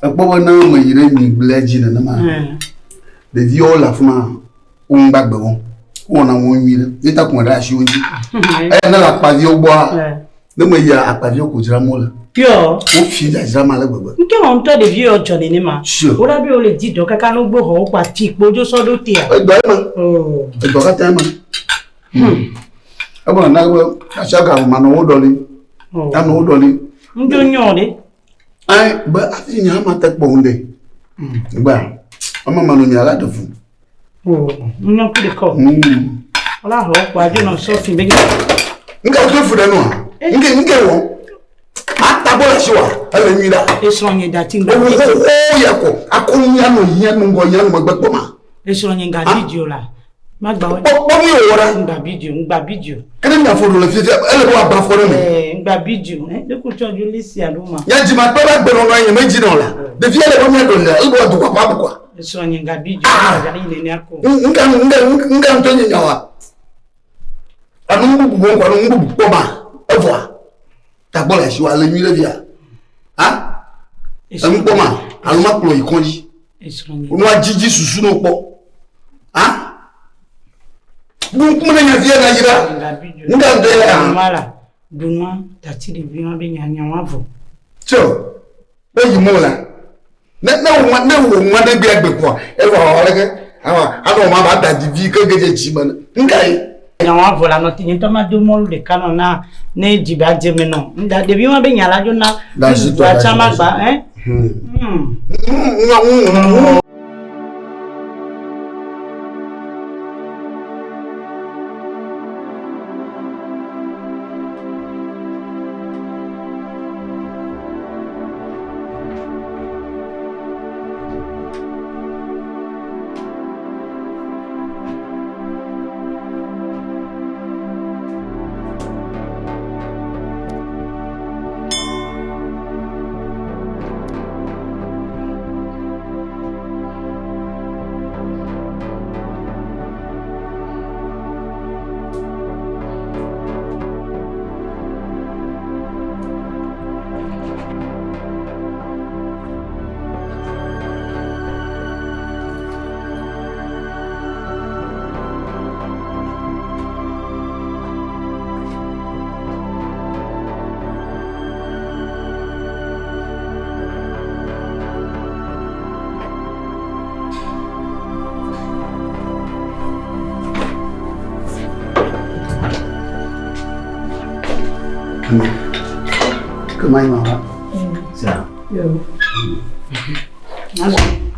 Akpo na mo yire mi bleji na ma. De viola fuma un bagbe won. Won na won wi le. Ita kun da shi onji. Na la pa vi ogbo a. Ne mo ya apavi ko jira mo la. Pio. O fi da jira ma le gbogbo. Nke on to de vie ojo ni ma. O la bi o le di do kaka no gbo ho pa ti pojo so do te a. Egbo ma. Oh. Egbo ka ta ma. Abo na gbo ashaga ma no odoli. Ta no odoli. Ndo nyo de. Ai ba afi nya ma ta po nde. Gba. Ama ma no nya la do fu. Oh, nyo ku de ko. Ola ho pa jo no so fi be. Nga do fu de no a. Nke wo. Atabola shiwa ala nyida. Esonye da tinga. Oh yako. Akunya no nya no ngo nya no magbo ma. Esonye nga video la. Magba o. Bo mi o wora. Ngba video. Kene na fo do le fi ele bo aba fo me. Ngba video, de ku choju lisi aluma. Ya ji ma to ba gbe no anya meji no la. De fi ele bo mi do le, ibo do kwa pa kwa. Esonye nga video ga ile ni ako. Nga nto nya wa. Anu ngu bo kwa ngu bo ma. Evoa. Tabola shiwa le mi le bia. Ha? Emu po ma, aluma klo ikonji. Esonye. Unu ajiji susu no po. Ha? Bunku na nya vie na yira. Nga ndele a. Mala. Dunwa tati de bi won be nya wavo. Cho. E yi mo la. Na wo nwa de bi agbe ko. E wa oleke. Awa, ano ma ba da di vi ke geje chi man. Ngai. Nya wavo la no tin to ma do molu de kanu na jiba jeme no. Nda de bi won be nya la jo na. Wa chama gba, Kama ima. Sa. Yo.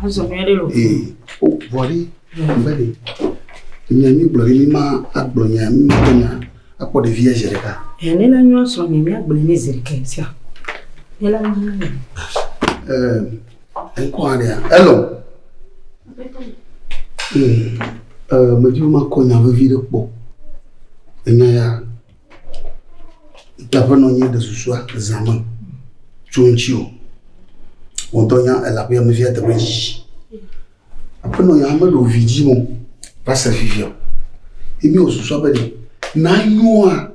Azo merelo. O vori. Mbele. Nya mi blori mi ma agbonya mi nya akpo de vie jereka. Ene na nyo so mi agbole ni zirike sia. Ela na. Enko area. Hello. Maju ma ko nya ve vie po. Enya ya. D'abord, on y a des sous-soins, des amants. Chonchio. On donne à la paix, me vient de Belgique. Après, on y a un peu de vidéo. Pas ça, vivant. Et bien, au sous-soin, na noa.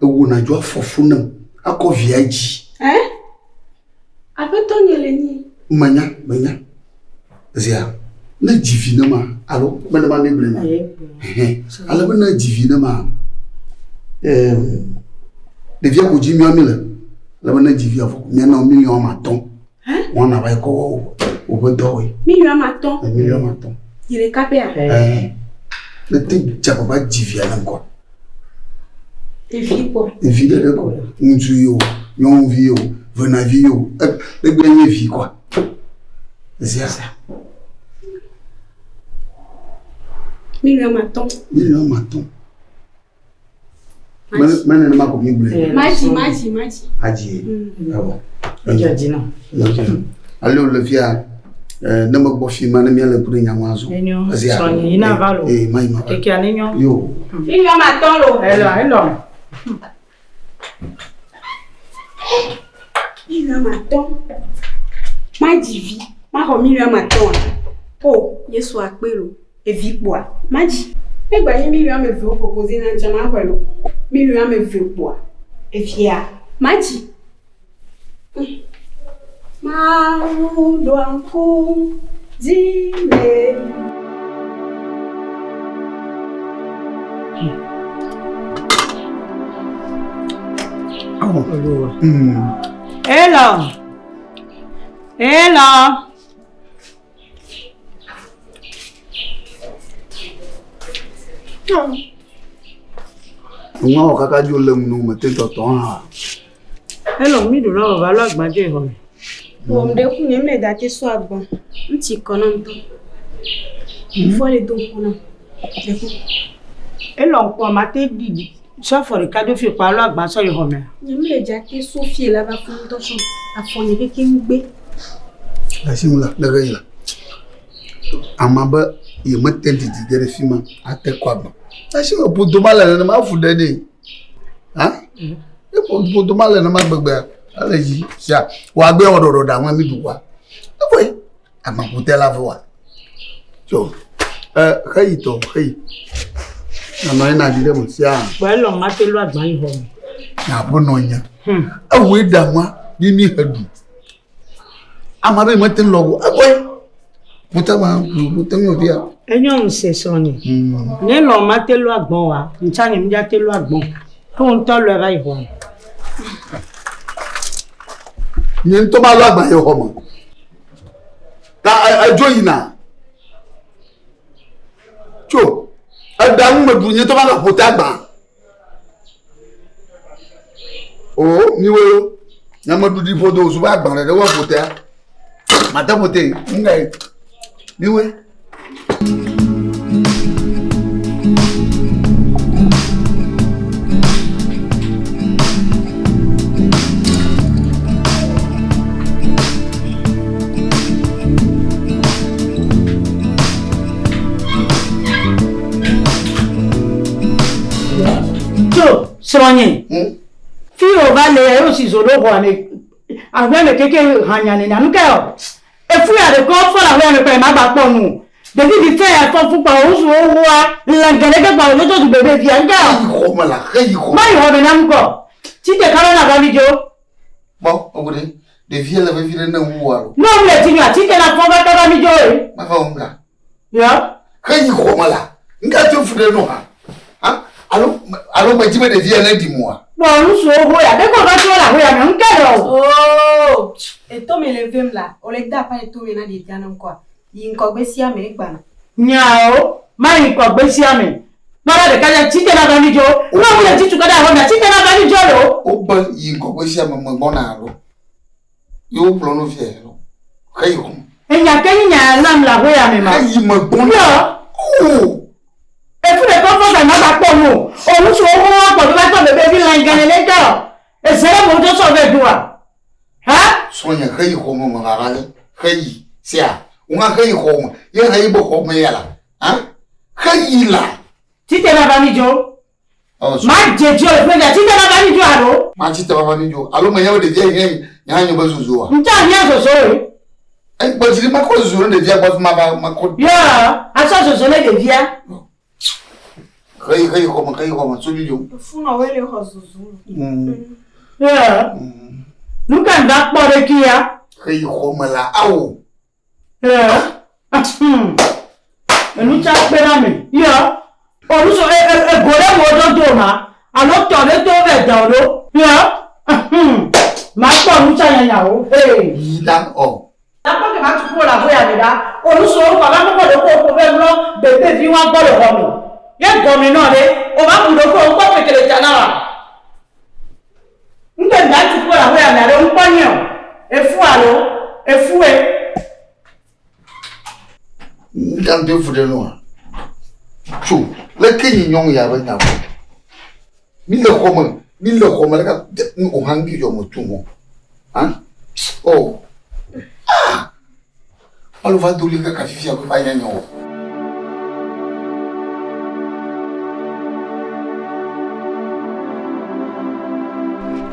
On a dû faire fondam. À quoi viaji? Hein? Après, ton yeleni. Manya. Zia. Na divinement. Alors, madame Neblena. Alors, na divinement. Devia ko jimi amile la bana jivia fo mi na million maton on a ba ko o bodo we million maton il est capé le te chapa ba jivia nan ko et vie quoi et vie de ko ntu yo yon vie yo vena vie yo le gbenye vie quoi c'est ça million maton Mana ma ko mi blé. Maji. Aji. Ah bon. Aji na. Allo le via na ma bo fi mana mi ala pour nyamazo. Enyo. Sonya ina valo. Mai ma. Keke anenyo. Yo. Million maton lo. Hello. Million maton. Maji vie. Ma ko million maton. Oh, yeso akpelo. E vie bois. Maji. E gba yin million me veut proposer nan jama kwelo. Million me veut bois. E via. Maji. Maou doan kou dîner. Hello. Hello. Ngo kaka jole mu mo te to ha. Hello, mi do lo ba lo agbaje ho mi. Wo mde ku nye me da te so agbon. Nti kono nto. Fo le don kono. Hello, nko ma te di. So for the kado fi pa lo agba so ho mi. Nye me ja te so fie la ba fun to so. Afoni keke ngbe. La simula daga ila. Amaba ye mate di gere fima ate kwagba. La simula puto mala na ma fu dede. Ha? E puto mala na ma gbegbe. Alaji sia wa gbe ododo da won mi duwa. E boy ama puto la vo wa. So kai to kai. Na mai na dire mo sia. Well, ma te lo agba ho mi. Na bono nya. Awe da wa ni mi hadu. Ama be mate logo. E boy puto mo bia. Enyo nse so ni. Ne lo ma te lo agbon wa. Ncha ni mi ja te lo agbon. To nto lo ra ho. Ni to ba lo agba ye ho mo. Ta ajo yi na. Cho. Ada mu medu ni to ba la pota agba. Oh, ni wo. Na madu di fodo su ba agba re wo pota. Mata pote ngai. Ni we. Soigné. Fio va le aussi zolo ho me. Avec le keke hanyane na nuka. E fu ya de ko fo la we me pe ma ba po nu. De bi fe ya fo fu pa o so wa la gele ke pa lo to du bebe fi anga. Ko mala kai ko. Mai ho be na mko. Ti te kala na ba mi jo. Bon, on dit de vie la vie na wuwa. No le ti nya ti te na fo ba ta ba mi jo e. Ma fa unga. Ya. Kai ko mala. Nga to fu de no ha. Ha? Alo ma jime de vie na di moi. Bon, nous sommes là. Dès qu'on va sur la rue, on est Oh! Et toi, me levem là. On les da pas et toi, maintenant, des dianes quoi. Il y a un si américain bana. Nyao, mai ko gbesi ame. Mara de kaya tite na bani jo. No le titu kada honda tite na bani jo lo. O ba yi ko ko sia mo bona ro. Yo plono fie lo. Kai ko. Enya kenya nam la rue ame ma. Kai mo bona. Oh! E fu le ko fo na ba po mu. O lu so wo wa po ba to bebe bi lan ganele do. E sere mo to so be duwa. Ha? Sonya kai ko mo ngara. Kai sia. Unga kai ko mo. Ye kai bo ko me yala. Ha? Kai la. Tite na bani jo. Ma je jo e fe tite na bani jo alo. Ma tite na bani jo. Alo me yawo de je yen. Nya nyo ba zuzu wa. Nta nya so so e. Eh, but you ma ko zuzu de via ba ma ko. Ya, asa so so le de via. Kai ko mo so jo. Funa wele ho zuzu. Ya. Nuka nda po de kia. Kai ko mala awo. Ya. Enu cha pera mi. Ya. Oruso e gore mo do ma. Alo to le to ve do lo. Ya. Ma po nu cha yan ya o. Eh. Idan o. Apa ke ma tu ko la bo ya mi da. Oruso o baba mo ko ve lo bebe fi wa gbo lo ho mi. Ye go mi no le. O ma bu do ko o pe kele jana wa. Nde nda tu ko la bo ya mi alo npo yan. E fu alo. E fu e. Ndan de fu de no. Chu, le kenyi nyong ya ba nya ko. Mi le ko mo le ka o hangi yo mo tu mo. Han? Oh. Ah. Alo va doli ka fifia ko ba nya nyo.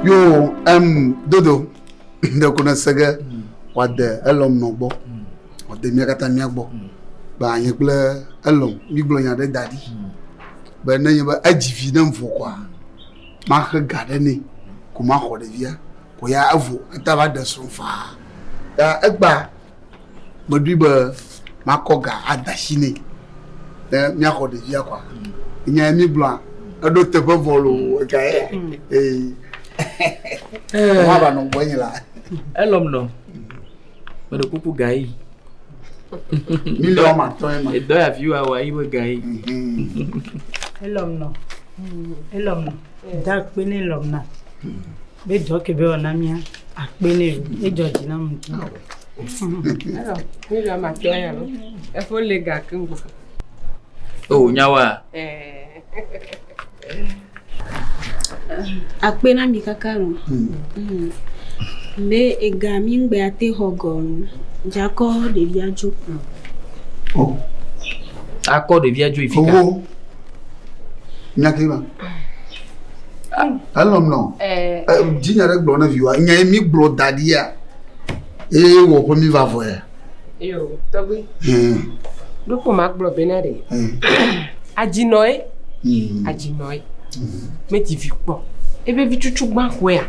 Yo, Dodo, de kuna sege wade elom no gbo. Wade mi kata mi gbo. Ba yin ple elom mi gbo yan de dadi. Ba na yin ba ajivi na mfo kwa. Ma ka gade ni kuma ko de via. Ko ya avu ta ba de so fa. Egba Modiba Makoga Adashine. Miako de Viaqua. Il y a un blanc. Un autre peu volo. Voilà, non, voyez là. Un homme non. Mais le coucou gaï. Million maintenant. Et deux à view à Waï gaï. L'homme non. L'homme non. Dark Penny l'homme non. Mais donc, il y a un ami à Penny et Georgina. Alors, Miriam a fait un il faut les gars qui ont Oh, Nyawa. Akpena mi kakaro. Le egami ngbe ate hogon. Jako de viajo. Oh. Accord de viaggio efficace. Oh. Nyakima. Alom non. Dinyare glo na viwa. Nyami glo dadia. Wo pomi va voir. Yo, Toby. Do ko mak blo benade. Ajinoy. Ajinoy. Mais tu vis quoi? Et bien, tu tu gban quoi?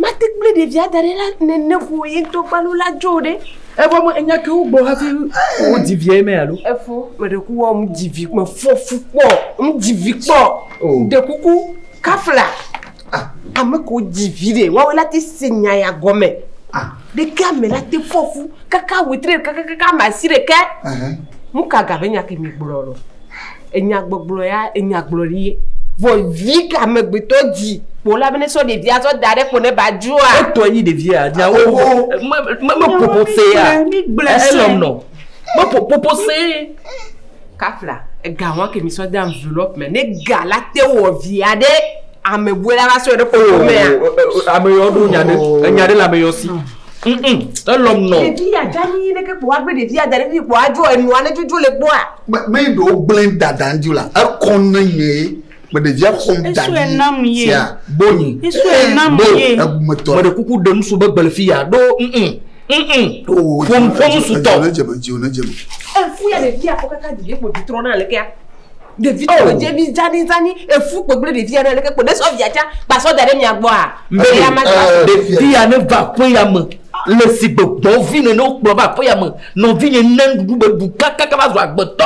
Ma tek ble de via dare la ne voye to balu la jode. Eh bon, il n'y a que vous, bon, on dit vieux, mais allô? Eh fo, mais de coup, on dit vie, mais fou quoi? On dit vie quoi? De coucou, kafla. Ah, mais qu'on dit vie, ouais, là, t'es seigneur ya gomme. De gamme, là, t'es fou, kaka witre, kaka masire, ke? Mouka gabe nya ke mi blolo. E nya gbogbo ya, e nya glorie. Vo vie ka me gbeto di. Pour la venir sur des vies, sur d'arrêt pour ne pas jouer. Et toi, il devient à dire, me proposer à l'homme, non. Me proposer. Kafla, et gawa que mi soit d'enveloppe, mais ne gala te ou viade, à me boire la sur le pommer. À me yonder, il y a de la meilleure aussi. L'homme, non. Et puis, il y a Jani, il y a que pour avoir des vies à d'arrêt pour jouer, et nous, on a du tout le bois. Mais il doit blender d'Andula. Un connaît. Mais de viens comme Dani. Boni. Isso é namoré. Mais de coucou de nous sous belle fille à do. Oh, fom sous toi. Un fou ya de vie à kokaka di pour du trône le gars. De vie de Jemi Jani et fou pour blé de vie à le gars pour des soviétiens parce que d'aller m'y boire. Mais de vie à ne va pas y am. Le si bon vie ne non pas pas y am. Non vie ne n'en bu kaka va zo agboto.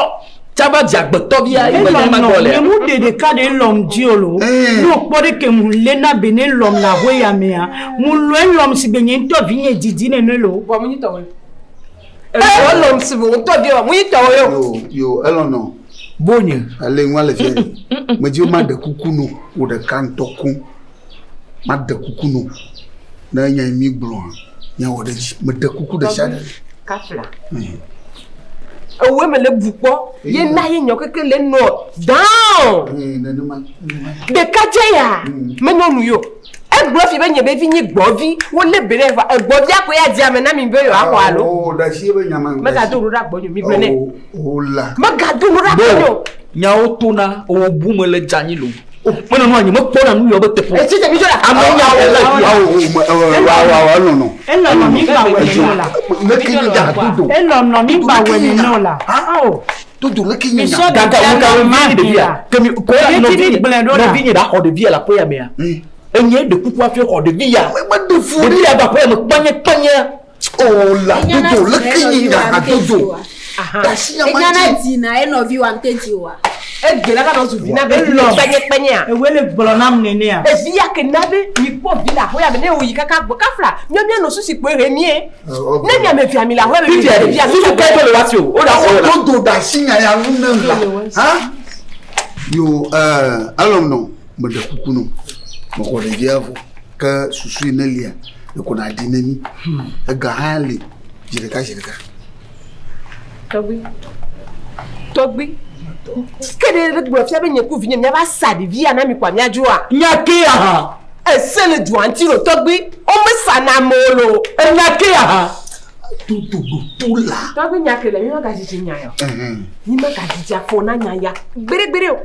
Chaba di agboto bi ayi ba ma gole. Le mu de cas de l'homme diolo. No pode que mu lena bene l'homme la hoya mea. Mu lo l'homme si benye to vinye didi ne lo. Bo mu ni to we. L'homme si bo to bi o mu ni to yo. Yo, elo no. Bonye. Ale nwa le fe. Me di o ma de kukunu o de kan tokun. Ma de kukunu. Na nya mi gblo. Nya o de me de kuku de shade. Kafla. Owe me le bupo ye na ye nyo keke le no down de kajeya me no nu yo e gbo fi be nye be fi nyi gbo vi wo le bere fa gbo vi akoya dia me na mi be yo akwa lo oh da shi be nyama me ga do ra gbo mi bre ne oh la me ga do ra gbo nyawo tuna o bu me le janyi lo mo no anyi mo pona nu yo be tepo e ti te mi jo la amenya wa no no Elo no mi ba we no la. le kini da dudu Elo no mi ba we no la. Oh. dudu le kini So da gaga o ka mi de via que mi ko la no vi da ho de via la po ya me a enye de kuku afi ho de via ma de fu de via ba po ya me panye oh la dudu le kini da dudu Enyana dina eno vi wa mteji wa. e gela ka no su vina be penye a E wele gbolo nam nene a. e vi ya ke na be mi po vina ho ya be ne o yi kaka gbo kafla nyamia no su si pe re mi e ne mi me fi ami la ho be bi de via su ka to le wasi o da o la dudu da shinya ya nna ha yo alom no me de kukunu mo ko de diavo ka susu ne lia e ko na dinami e ga hali jirika Togbi. Kede le gbo fi abe nye ku vi nye mi ba sa de vi ana mi kwa mi ajoa. nyake aha E se le du antiro Togbi. O me sa na molo. e nyake aha dudu tula Togbi nyake le mi ma ga jiji nya yo. Ni ma ga jiji afo na nya ya. Gbere o.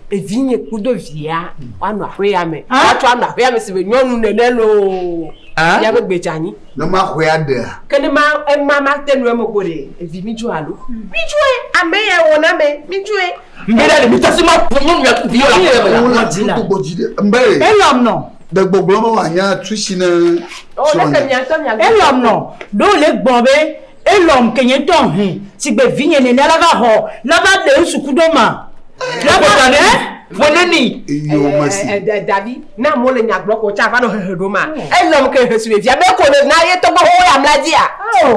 E vi nye ku do via. Wa no ahwe ya me. Wa to anu ahwe ya me se be nyonu nene lo. Ya be gbejani. no ma hwe ade Kene ma ma tenu e mo kore. E vi mi jo alo. Mi jo e ame ye wona me. Mi jo e. mbere le mitasi ma pomo ya via la po ya me dudu bojide mbe Elo no. de gbogbo ma nya tushina Oh, là que mia to mia. Et l'homme non. Donc les bombés et l'homme qui est ton si be vigne ne la va ho. La va de sukudoma. La va Foneni. yo masi David, na mo le nya block o cha va no hedoma. E lo mo ke hesu via be ko na ye to go ho ya mladia.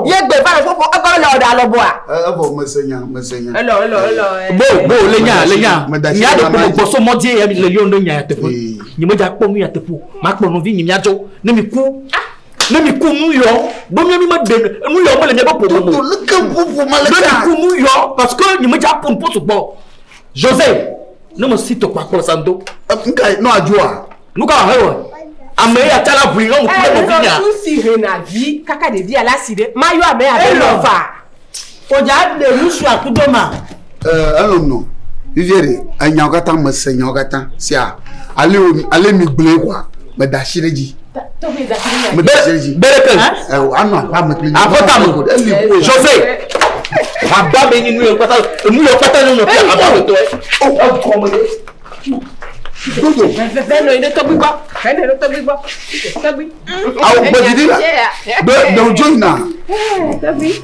Ye gbe ba fo fo ko lo da lo bo a. avo masenya Hello. Bo lenya. Nya de ko so modie ya le yondo nya tepo. Ni mo ja po mu ya tepo. Ma po no vi ni miajo. Ne mi ku mu yo. Bo mi ma de mu yo mo le nya po to mo. le kan pupu Ne mi malaka ku mu yo parce que ni mo ja po so bo. José, ne me cite pas pour santo. nkai no ajua Nuka hewa. Ame ya tala bringa mo ku mo vinya. Tu si renavi kaka de vie ala sire. Ma yo ame ade lo fa. Oja de musu akudoma. no viviere anya okata masenya okata sia ale mi gble kwa me da shireji To be za kiri. me da shireji Bereke. anu apa me clean Avota mo. José. Aba be ni nu yo pata no aba to e. O ko mo de. dodo Ve no ide to gbigbo. Ve no to gbigbo. To gbi. aw bojidila do joina To gbi.